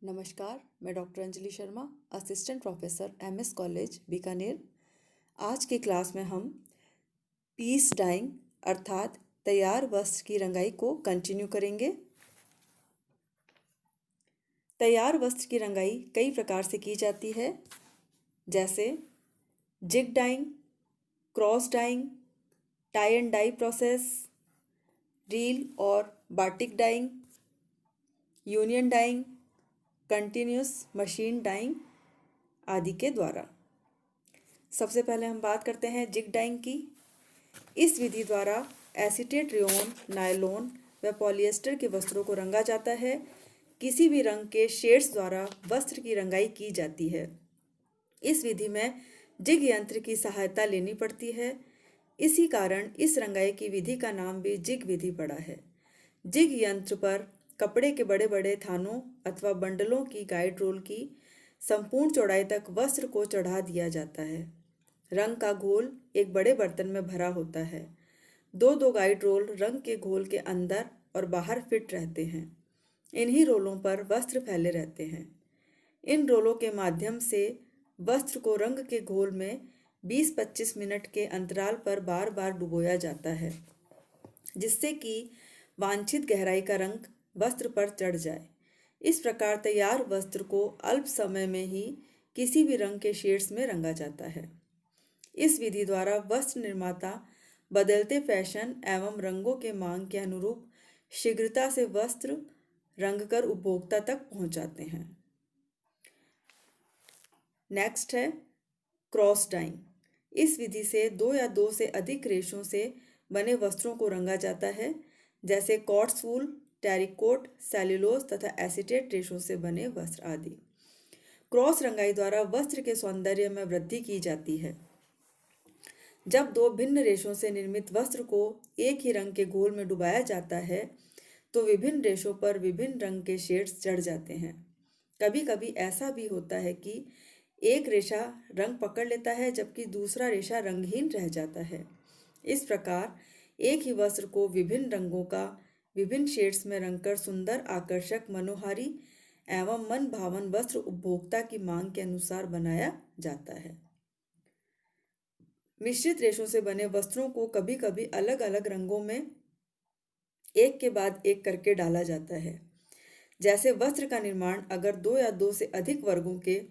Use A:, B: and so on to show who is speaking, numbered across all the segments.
A: नमस्कार, मैं doctor Anjali Sharma, assistant professor MS college Bikaner. आज की क्लास में हम पीस डाइंग अर्थात तैयार वस्त्र की रंगाई को कंटिन्यू करेंगे। तैयार वस्त्र की रंगाई कई प्रकार से की जाती है, जैसे jig dyeing, cross dyeing, tie and dye process, reel और batik dyeing, union dyeing, continuous machine dyeing आदि के द्वारा। सबसे पहले हम बात करते हैं जिग डाइंग की। इस विधि द्वारा एसीटेट रेयॉन, नायलॉन व पॉलिएस्टर के वस्त्रों को रंगा जाता है। किसी भी रंग के शेड्स द्वारा वस्त्र की रंगाई की जाती है। इस विधि में जिग यंत्र की सहायता लेनी पड़ती है। इसी कारण इस रंगाई की विधि का नाम भी जिग विधि पड़ा है। जिग यंत्र पर कपड़े के बड़े बड़े थानों अथवा बंडलों की गाइड रोल की संपूर्ण चौड़ाई तक वस्त्र को चढ़ा दिया जाता है। रंग का घोल एक बड़े बर्तन में भरा होता है। दो दो गाइड रोल रंग के घोल के अंदर और बाहर फिट रहते हैं। इन्हीं रोलों पर वस्त्र फैले रहते हैं। इन रोलों के माध्यम से वस्त्र को रंग के घोल में 20-25 मिनट के अंतराल पर बार बार डुबोया जाता है, जिससे कि वांछित गहराई का रंग वस्त्र पर चढ़ जाए। इस प्रकार तैयार वस्त्र को अल्प समय में ही किसी भी रंग के शेड्स में रंगा जाता है। इस विधि द्वारा वस्त्र निर्माता बदलते फैशन एवं रंगों के मांग के अनुरूप शीघ्रता से वस्त्र रंगकर उपभोक्ता तक पहुंचाते हैं। नेक्स्ट है क्रॉस डाइंग। इस विधि से दो या दो से अधिक रेशों से बने वस्त्रों को रंगा जाता है, जैसे कॉट्स वूल, टेरिकोट, सेल्यूलोज तथा एसीटेट रेशों से बने वस्त्र आदि। क्रॉस रंगाई द्वारा वस्त्र के सौंदर्य में वृद्धि की जाती है। जब दो भिन्न रेशों से निर्मित वस्त्र को एक ही रंग के घोल में डुबाया जाता है तो विभिन्न रेशों पर विभिन्न रंग के शेड्स चढ़ जाते हैं। कभी कभी ऐसा भी होता है कि एक रेशा रंग पकड़ लेता है जबकि दूसरा रेशा रंगहीन रह जाता है। इस प्रकार एक ही वस्त्र को विभिन्न रंगों का विभिन्न शेड्स में रंगकर सुंदर, आकर्षक, मनोहारी एवं मन भावन वस्त्र उपभोक्ता की मांग के अनुसार बनाया जाता है। मिश्रित रेशों से बने वस्त्रों को कभी कभी अलग अलग रंगों में एक के बाद एक करके डाला जाता है। जैसे वस्त्र का निर्माण अगर दो या दो से अधिक वर्गों के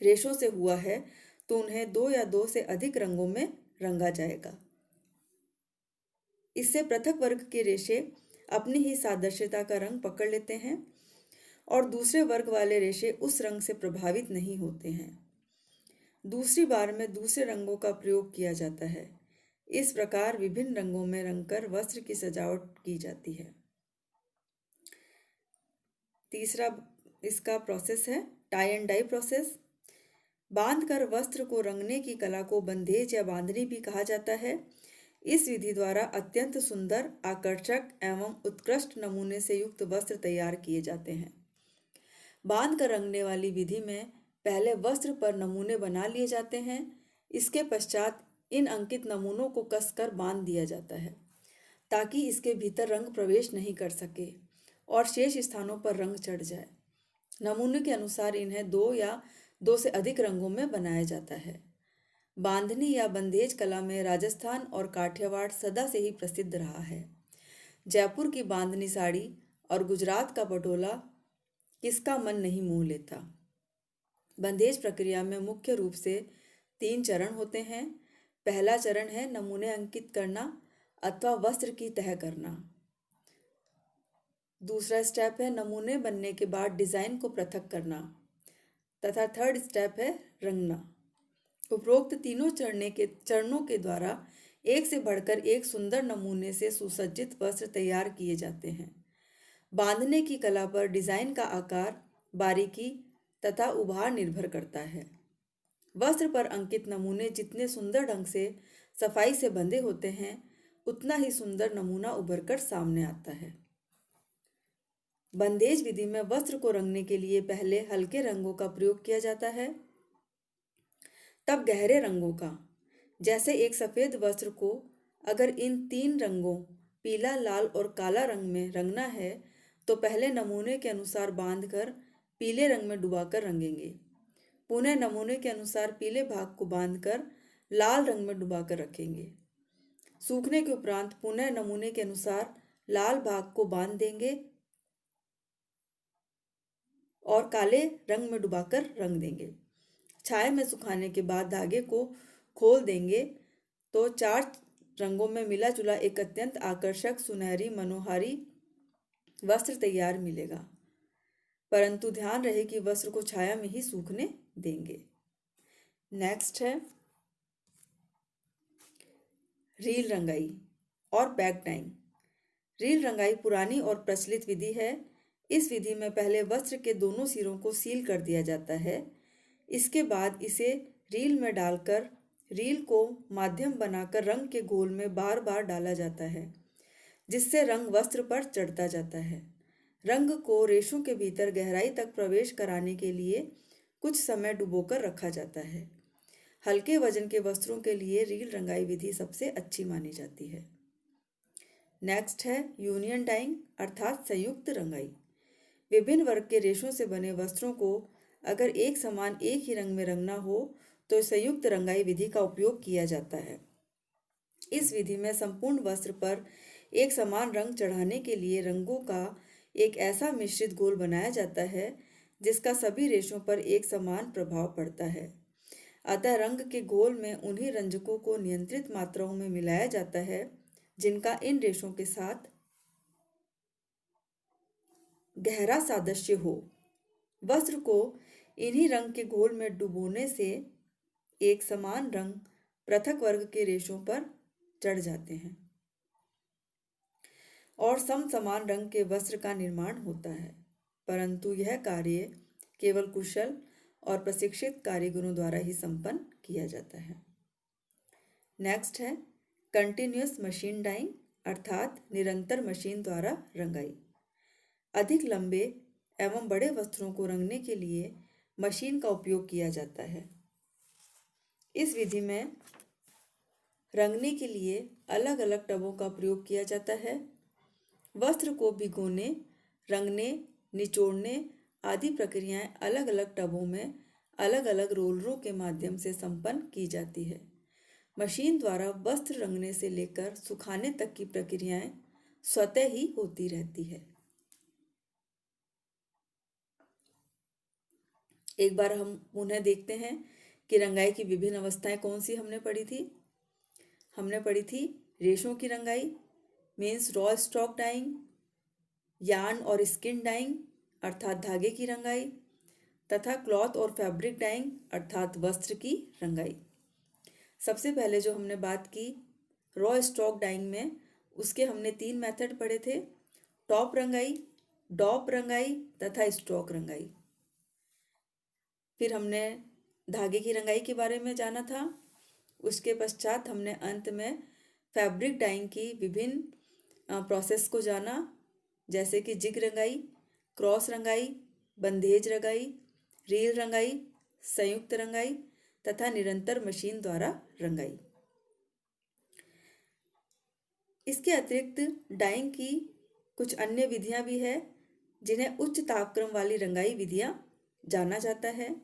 A: रेशों से हुआ है तो उन्हें दो या दो से अधिक रंगों में रंगा जाएगा। इससे पृथक वर्ग के रेशे अपनी ही सादृश्यता का रंग पकड़ लेते हैं और दूसरे वर्ग वाले रेशे उस रंग से प्रभावित नहीं होते हैं। दूसरी बार में दूसरे रंगों का प्रयोग किया जाता है। इस प्रकार विभिन्न रंगों में रंगकर वस्त्र की सजावट की जाती है। तीसरा इसका प्रोसेस है टाई एंड डाई प्रोसेस। बांधकर वस्त्र को रंगने की कला को बंधेज या बांधनी भी कहा जाता है। इस विधि द्वारा अत्यंत सुंदर, आकर्षक एवं उत्कृष्ट नमूने से युक्त वस्त्र तैयार किए जाते हैं। बांध कर रंगने वाली विधि में पहले वस्त्र पर नमूने बना लिए जाते हैं। इसके पश्चात इन अंकित नमूनों को कसकर बांध दिया जाता है ताकि इसके भीतर रंग प्रवेश नहीं कर सके और शेष स्थानों पर रंग चढ़ जाए। नमूने के अनुसार इन्हें दो या दो से अधिक रंगों में बनाया जाता है। बांधनी या बंधेज कला में राजस्थान और काठियावाड़ सदा से ही प्रसिद्ध रहा है। जयपुर की बांधनी साड़ी और गुजरात का पटोला किसका मन नहीं मोह लेता। बंधेज प्रक्रिया में मुख्य रूप से 3 चरण होते हैं। पहला चरण है नमूने अंकित करना अथवा वस्त्र की तह करना। दूसरा स्टेप है नमूने बनने के बाद डिजाइन को पृथक करना तथा थर्ड स्टेप है रंगना। उपरोक्त तीनों चरणों के द्वारा एक से बढ़कर एक सुंदर नमूने से सुसज्जित वस्त्र तैयार किए जाते हैं। बांधने की कला पर डिजाइन का आकार, बारीकी तथा उभार निर्भर करता है। वस्त्र पर अंकित नमूने जितने सुंदर ढंग से सफाई से बंधे होते हैं उतना ही सुंदर नमूना उभरकर सामने आता है। बंधेज विधि में वस्त्र को रंगने के लिए पहले हल्के रंगों का प्रयोग किया जाता है, तब गहरे रंगों का। जैसे एक सफेद वस्त्र को अगर इन 3 रंगों पीला, लाल और काला रंग में रंगना है तो पहले नमूने के अनुसार बांधकर पीले रंग में डुबाकर रंगेंगे। पुनः नमूने के अनुसार पीले भाग को बांधकर लाल रंग में डुबाकर रखेंगे। सूखने के उपरांत पुनः नमूने के अनुसार लाल भाग को बांध देंगे और काले रंग में डुबाकर रंग देंगे। छाया में सुखाने के बाद धागे को खोल देंगे तो 4 रंगों में मिला जुला एक अत्यंत आकर्षक सुनहरी मनोहारी वस्त्र तैयार मिलेगा। परंतु ध्यान रहे कि वस्त्र को छाया में ही सूखने देंगे। नेक्स्ट है रील रंगाई और बैक डाइंग। रील रंगाई पुरानी और प्रचलित विधि है। इस विधि में पहले वस्त्र के दोनों सिरों को सील कर दिया जाता है। इसके बाद इसे रील में डालकर रील को माध्यम बनाकर रंग के घोल में बार बार डाला जाता है, जिससे रंग वस्त्र पर चढ़ता जाता है। रंग को रेशों के भीतर गहराई तक प्रवेश कराने के लिए कुछ समय डुबोकर रखा जाता है। हल्के वजन के वस्त्रों के लिए रील रंगाई विधि सबसे अच्छी मानी जाती है। नेक्स्ट है यूनियन डाइंग अर्थात संयुक्त रंगाई। विभिन्न वर्ग के रेशों से बने वस्त्रों को अगर एक समान एक ही रंग में रंगना हो तो संयुक्त रंगाई विधि का उपयोग किया जाता है। इस विधि में संपूर्ण वस्त्र पर एक समान रंग चढ़ाने के लिए रंगों का एक ऐसा मिश्रित घोल बनाया जाता है जिसका सभी रेशों पर एक समान प्रभाव पड़ता है। अतः रंग के घोल में उन्हीं रंजकों को नियंत्रित मात्राओं में मिलाया जाता है जिनका इन रेशों के साथ गहरा सादृश्य हो। वस्त्र को इन्हीं रंग के घोल में डुबोने से एक समान रंग पृथक वर्ग के रेशों पर चढ़ जाते हैं और समान रंग के वस्त्र का निर्माण होता है। परंतु यह कार्य केवल कुशल और प्रशिक्षित कारीगरों द्वारा ही संपन्न किया जाता है। नेक्स्ट है कंटिन्यूअस मशीन डाइंग अर्थात निरंतर मशीन द्वारा रंगाई। अधिक लंबे एवं बड़े वस्त्रों को रंगने के लिए मशीन का उपयोग किया जाता है। इस विधि में रंगने के लिए अलग अलग टबों का प्रयोग किया जाता है। वस्त्र को भिगोने, रंगने, निचोड़ने आदि प्रक्रियाएं अलग अलग टबों में अलग अलग रोलरों के माध्यम से संपन्न की जाती है। मशीन द्वारा वस्त्र रंगने से लेकर सुखाने तक की प्रक्रियाएं स्वतः ही होती रहती है। एक बार हम पुनः देखते हैं कि रंगाई की विभिन्न अवस्थाएं कौन सी हमने पढ़ी थी। हमने पढ़ी थी रेशों की रंगाई means raw stock dyeing, yarn और स्किन डाइंग अर्थात धागे की रंगाई तथा क्लॉथ और फैब्रिक डाइंग अर्थात वस्त्र की रंगाई। सबसे पहले जो हमने बात की रॉ स्टॉक डाइंग में, उसके हमने 3 मेथड पढ़े थे, टॉप रंगाई, डॉप रंगाई तथा स्टॉक रंगाई। फिर हमने धागे की रंगाई के बारे में जाना था। उसके पश्चात हमने अंत में फैब्रिक डाइंग की विभिन्न प्रोसेस को जाना, जैसे कि जिग रंगाई, क्रॉस रंगाई, बंधेज रंगाई, रील रंगाई, संयुक्त रंगाई तथा निरंतर मशीन द्वारा रंगाई। इसके अतिरिक्त डाइंग की कुछ अन्य विधियां भी है जिन्हें उच्च तापक्रम वाली रंगाई विधियां जाना जाता है।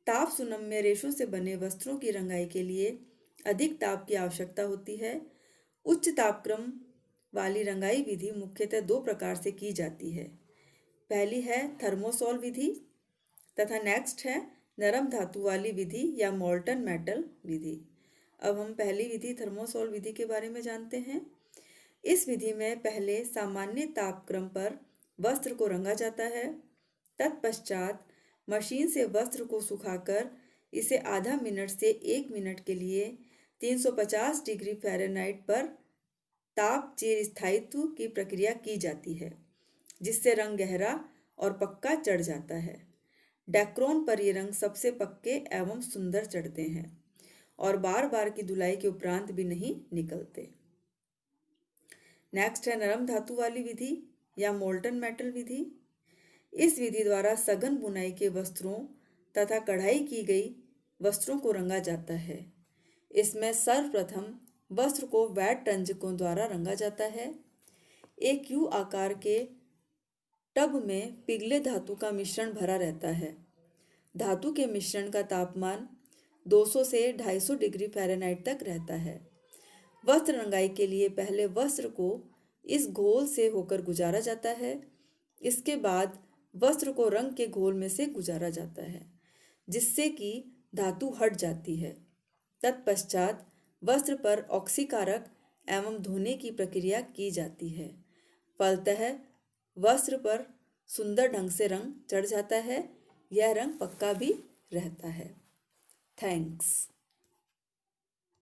A: ताप सुनम्य रेशों से बने वस्त्रों की रंगाई के लिए अधिक ताप की आवश्यकता होती है। उच्च तापक्रम वाली रंगाई विधि मुख्यतः 2 प्रकार से की जाती है। पहली है थर्मोसॉल विधि तथा नेक्स्ट है नरम धातु वाली विधि या मोल्टन मेटल विधि। अब हम पहली विधि थर्मोसॉल विधि के बारे में जानते हैं। इस विधि में पहले सामान्य तापक्रम पर वस्त्र को रंगा जाता है। तत्पश्चात मशीन से वस्त्र को सुखाकर इसे आधा मिनट से 1 मिनट के लिए 350 डिग्री फ़ारेनहाइट पर ताप चिरस्थायित्व की प्रक्रिया की जाती है, जिससे रंग गहरा और पक्का चढ़ जाता है। डैक्रोन पर ये रंग सबसे पक्के एवं सुंदर चढ़ते हैं और बार बार की धुलाई के उपरांत भी नहीं निकलते। नेक्स्ट है नरम धातु वाली विधि या मोल्टन मेटल विधि। इस विधि द्वारा सघन बुनाई के वस्त्रों तथा कढ़ाई की गई वस्त्रों को रंगा जाता है। इसमें सर्वप्रथम वस्त्र को वैट रंजकों द्वारा रंगा जाता है। एक यू आकार के टब में पिघले धातु का मिश्रण भरा रहता है। धातु के मिश्रण का तापमान 200 से 250 डिग्री फ़ारेनहाइट तक रहता है। वस्त्र रंगाई के लिए पहले वस्त्र को इस घोल से होकर गुजारा जाता है। इसके बाद वस्त्र को रंग के घोल में से गुजारा जाता है, जिससे कि धातु हट जाती है। तत्पश्चात वस्त्र पर ऑक्सीकारक एवं धोने की प्रक्रिया की जाती है। फलतः वस्त्र पर सुंदर ढंग से रंग चढ़ जाता है। यह रंग पक्का भी रहता है। थैंक्स।